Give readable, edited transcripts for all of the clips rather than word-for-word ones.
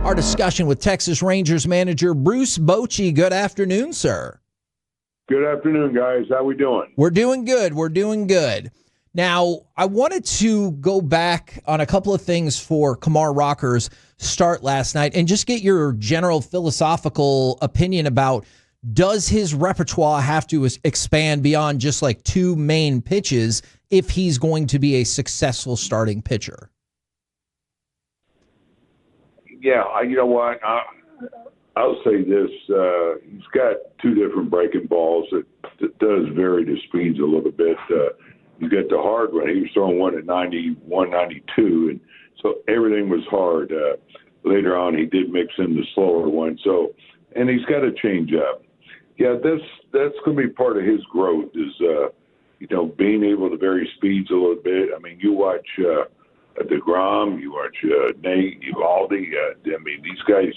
our discussion with Texas Rangers manager Bruce Bochy. Good afternoon, sir. Good afternoon, guys. How we doing? We're doing good. We're doing good. Now, I wanted to go back on a couple of things for Kumar Rocker's start last night and just get your general philosophical opinion about, does his repertoire have to expand beyond just like two main pitches if he's going to be a successful starting pitcher? Yeah, you know what? I'll say this. He's got two different breaking balls that does vary the speeds a little bit. You get the hard one. He was throwing one at 91, 92, and so everything was hard. Later on, he did mix in the slower one. So, and he's got to change up. Yeah, that's going to be part of his growth is, being able to vary speeds a little bit. I mean, you watch DeGrom, you watch Nate, Evaldi. These guys,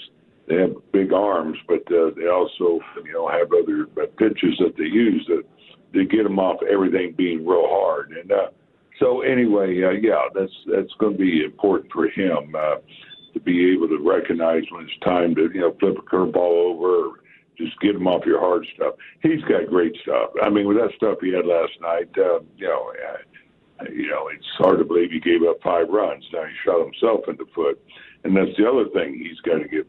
they have big arms, but they also, have other pitches that they use that they get them off everything being real hard. And so anyway, that's going to be important for him to be able to recognize when it's time to, flip a curveball over or just get him off your hard stuff. He's got great stuff. I mean, with that stuff he had last night, it's hard to believe he gave up 5 runs. Now he shot himself in the foot. And that's the other thing he's got to get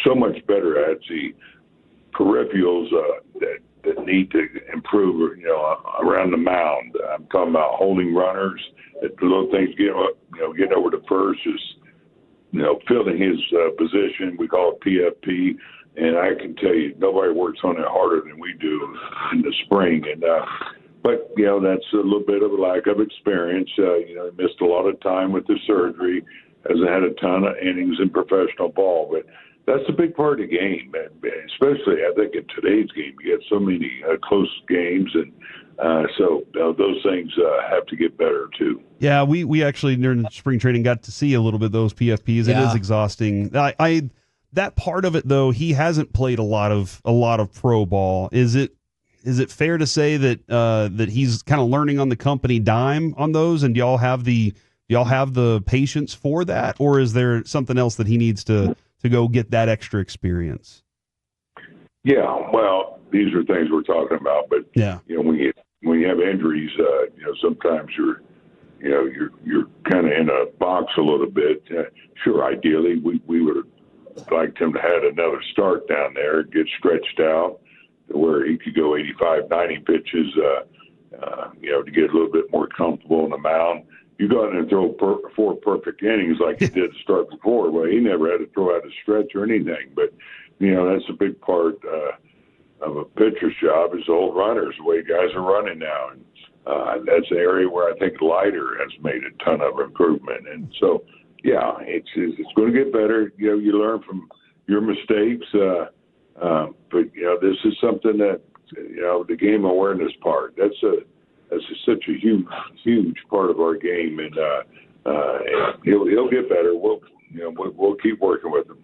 so much better at, the peripherals that need to improve, around the mound. I'm talking about holding runners, that little things, getting over to first, just, filling his position. We call it PFP. And I can tell you, nobody works on it harder than we do in the spring. And, but, that's a little bit of a lack of experience. He missed a lot of time with the surgery, hasn't had a ton of innings in professional ball. But that's a big part of the game, especially, I think, in today's game. You get so many close games, and so those things have to get better, too. Yeah, we actually, during spring training, got to see a little bit of those PFPs. Yeah. It is exhausting. That part of it, though, he hasn't played a lot of pro ball. Is it fair to say that he's kind of learning on the company dime on those? And do y'all have the patience for that, or is there something else that he needs to go get that extra experience? Yeah, well, these are things we're talking about, but yeah, when you have injuries, sometimes you're kind of in a box a little bit. Sure, ideally, we would have liked him to have another start down there, get stretched out to where he could go 85, 90 pitches, to get a little bit more comfortable on the mound. You go out and throw 4 perfect innings like he did to start before. Well, he never had to throw out a stretch or anything. But, that's a big part of a pitcher's job is the old runners, the way guys are running now. And that's an area where I think Leiter has made a ton of improvement. And so, yeah, it's going to get better. You learn from your mistakes. But, this is something that, the game awareness part, that's such a huge part of our game. And he'll get better. We'll keep working with him.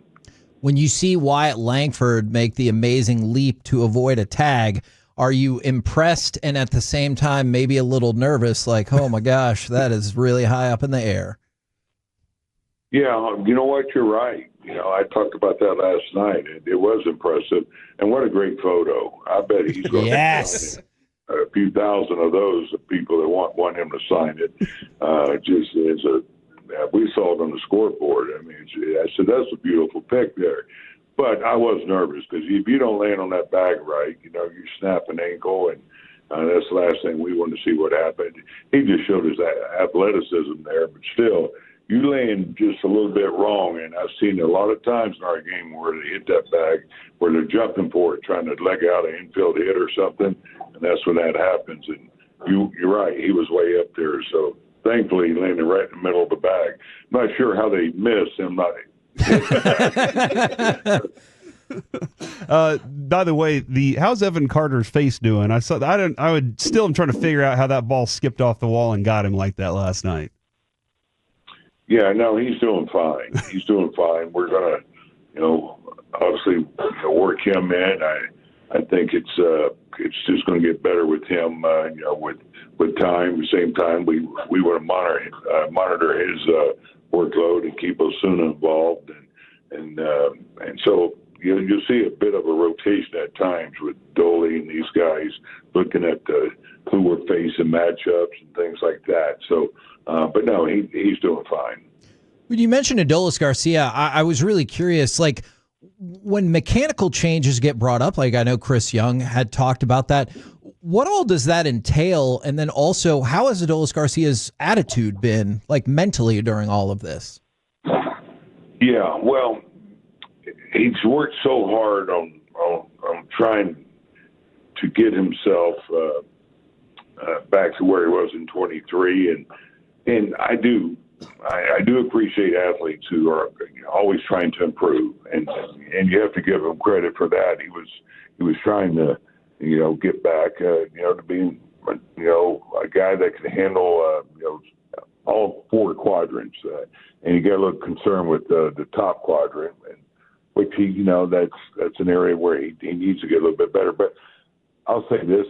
When you see Wyatt Langford make the amazing leap to avoid a tag, are you impressed and at the same time maybe a little nervous, like, oh, my gosh, that is really high up in the air? Yeah, you know what? You're right. I talked about that last night. It was impressive. And what a great photo. I bet he's going to sign a few thousand of those people that want him to sign it. Just as we saw it on the scoreboard. I mean, I said, that's a beautiful pick there. But I was nervous because if you don't land on that bag right, you snap an ankle, and that's the last thing we want to see what happened. He just showed his athleticism there, but still, you land just a little bit wrong, and I've seen it a lot of times in our game where they hit that bag, where they're jumping for it, trying to leg out an infield hit or something, and that's when that happens. And you're right, he was way up there, so thankfully he landed right in the middle of the bag. I'm not sure how they missed him. By the way, how's Evan Carter's face doing? I'm trying to figure out how that ball skipped off the wall and got him like that last night. Yeah, no, he's doing fine. He's doing fine. We're gonna, obviously work him in. I think it's just going to get better with him. With time. At the same time, we want to monitor his workload and keep Osuna involved. and so you'll see a bit of a rotation at times with Dolly and these guys looking at who we're facing matchups and things like that. So, but no, he's doing fine. When you mentioned Adolis Garcia, I was really curious, like when mechanical changes get brought up, like I know Chris Young had talked about that, what all does that entail? And then also, how has Adolis Garcia's attitude been, like mentally, during all of this? Yeah, well, he's worked so hard on trying to get himself back to where he was in 23, and I do appreciate athletes who are always trying to improve, and you have to give him credit for that. He was trying to get back to being a guy that can handle all four quadrants, and he got a little concerned with the top quadrant, and which that's an area where he needs to get a little bit better. But I'll say this,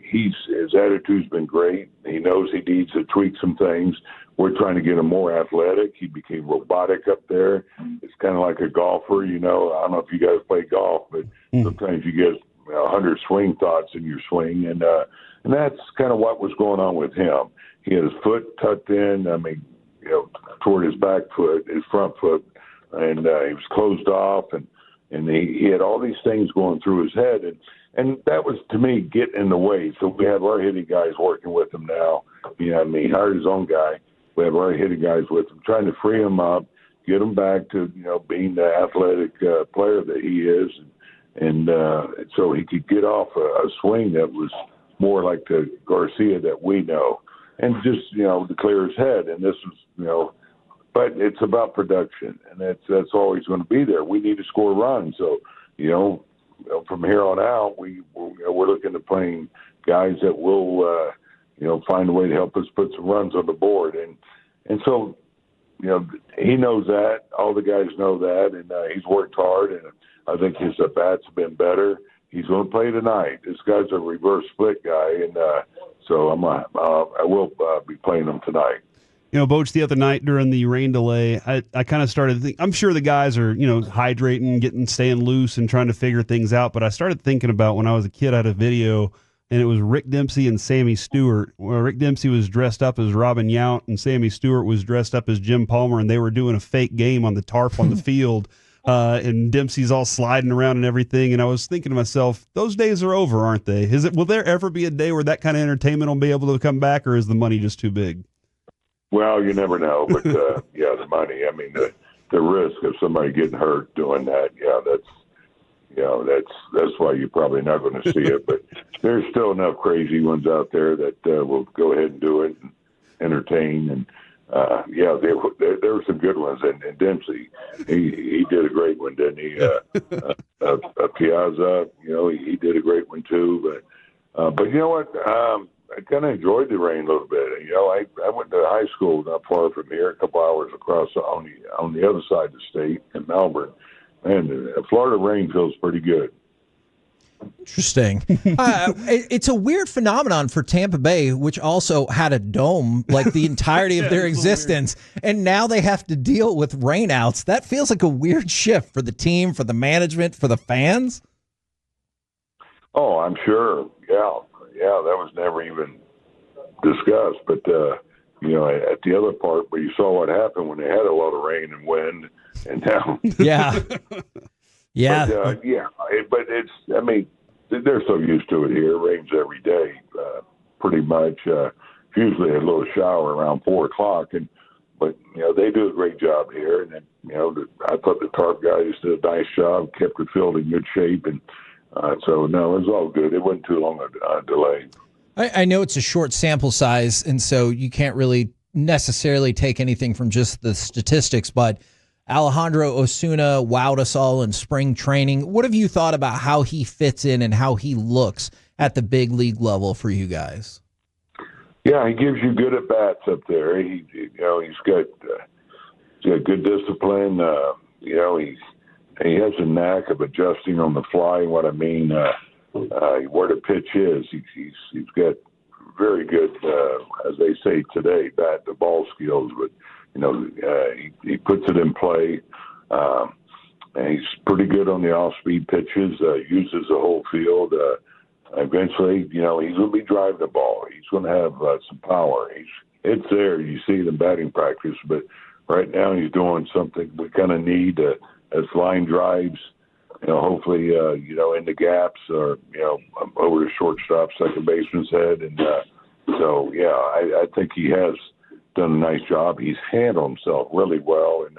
his attitude's been great. He knows he needs to tweak some things. We're trying to get him more athletic. He became robotic up there. It's kind of like a golfer, I don't know if you guys play golf, but sometimes you get 100 swing thoughts in your swing, and that's kind of what was going on with him. He had his foot tucked in, toward his back foot, his front foot, and he was closed off, and he had all these things going through his head, and that was, to me, getting in the way. So we have our hitting guys working with him now. He hired his own guy. We have our hitting guys with him, trying to free him up, get him back to being the athletic player that he is, and so he could get off a swing that was more like the Garcia that we know, and just to clear his head. And this was but it's about production, and that's always going to be there. We need to score runs, so from here on out, we're looking to playing guys that will find a way to help us put some runs on the board, and so he knows that. All the guys know that, and he's worked hard, and I think his bats have been better. He's going to play tonight. This guy's a reverse split guy, and so I will be playing him tonight. Boach, the other night during the rain delay, I kind of started to think, I'm sure the guys are, hydrating, staying loose and trying to figure things out. But I started thinking about when I was a kid, I had a video, and it was Rick Dempsey and Sammy Stewart. Well, Rick Dempsey was dressed up as Robin Yount, and Sammy Stewart was dressed up as Jim Palmer, and they were doing a fake game on the tarp on the field. And Dempsey's all sliding around and everything. And I was thinking to myself, those days are over, aren't they? Will there ever be a day where that kind of entertainment will be able to come back, or is the money just too big? Well, you never know, but yeah, the money. I mean, the risk of somebody getting hurt doing that. Yeah, that's why you're probably not going to see it. But there's still enough crazy ones out there that will go ahead and do it and entertain. And there were some good ones. And Dempsey, he did a great one, didn't he? Piazza, he did a great one too. But you know what? I kind of enjoyed the rain a little bit. I went to high school not far from here, a couple hours across on the other side of the state in Melbourne, and Florida rain feels pretty good. Interesting. It's a weird phenomenon for Tampa Bay, which also had a dome like the entirety of their existence, and now they have to deal with rainouts. That feels like a weird shift for the team, for the management, for the fans. Oh, I'm sure. Yeah, that was never even discussed. But, at the other part where you saw what happened when they had a lot of rain and wind, and now. Yeah. Yeah. But they're so used to it here. It rains every day, pretty much. Usually a little shower around 4 o'clock. But they do a great job here. And, I thought the tarp guys did a nice job, kept the field in good shape. And, so, no, it was all good. It wasn't too long a delay. I know it's a short sample size, and so you can't really necessarily take anything from just the statistics, but Alejandro Osuna wowed us all in spring training. What have you thought about how he fits in and how he looks at the big league level for you guys? Yeah, he gives you good at-bats up there. He's got good discipline. He has a knack of adjusting on the fly. What I mean, where the pitch is, he's got very good, as they say today, bat to ball skills. But he puts it in play. And he's pretty good on the off-speed pitches, uses the whole field. Eventually, he's going to be driving the ball. He's going to have some power. It's there. You see it in batting practice, but right now he's doing something we kind of need as line drives, hopefully, in the gaps or, over the shortstop, second baseman's head. And I think he has done a nice job. He's handled himself really well and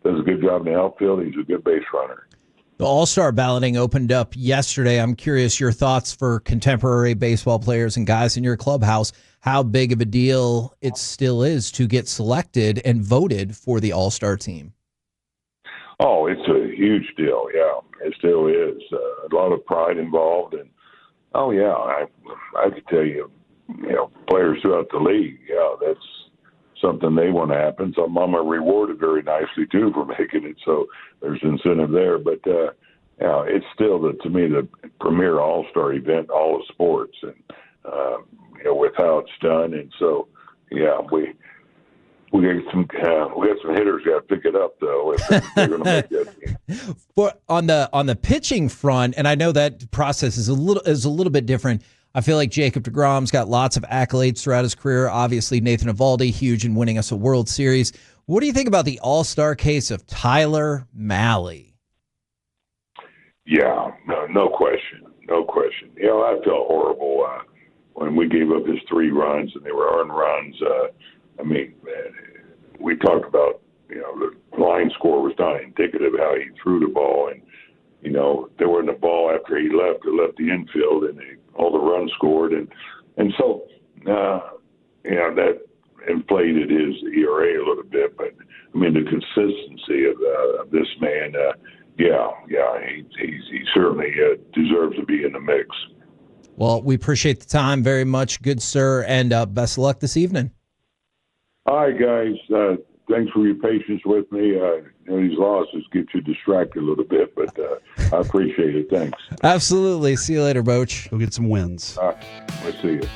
does a good job in the outfield. He's a good base runner. The AllStar Balloting opened up yesterday. I'm curious your thoughts for contemporary baseball players and guys in your clubhouse, how big of a deal it still is to get selected and voted for the All-Star team. Oh, it's a huge deal. Yeah, it still is. A lot of pride involved. And, I could tell you, players throughout the league, that's something they want to happen. Some of them are rewarded very nicely, too, for making it. So there's incentive there. But, it's still, to me, the premier all-star event, all of sports, and, with how it's done. And so, we got some hitters got to pick it up, though, if they're going to make that team. But on the pitching front, and I know that process is a little bit different. I feel like Jacob deGrom's got lots of accolades throughout his career. Obviously, Nathan Eovaldi, huge in winning us a World Series. What do you think about the all-star case of Tyler Mahle? Yeah, no question. No question. I felt horrible when we gave up his 3 runs, and they were earned runs. We talked about, the line score was not indicative of how he threw the ball. And, there wasn't a ball after he left. It left the infield, and all the runs scored. And so, that inflated his ERA a little bit. But, the consistency of this man, he certainly deserves to be in the mix. Well, we appreciate the time very much, good sir, and best of luck this evening. All right, guys. Thanks for your patience with me. These losses get you distracted a little bit, but I appreciate it. Thanks. Absolutely. See you later, Boch. Go get some wins. All right. We'll see you.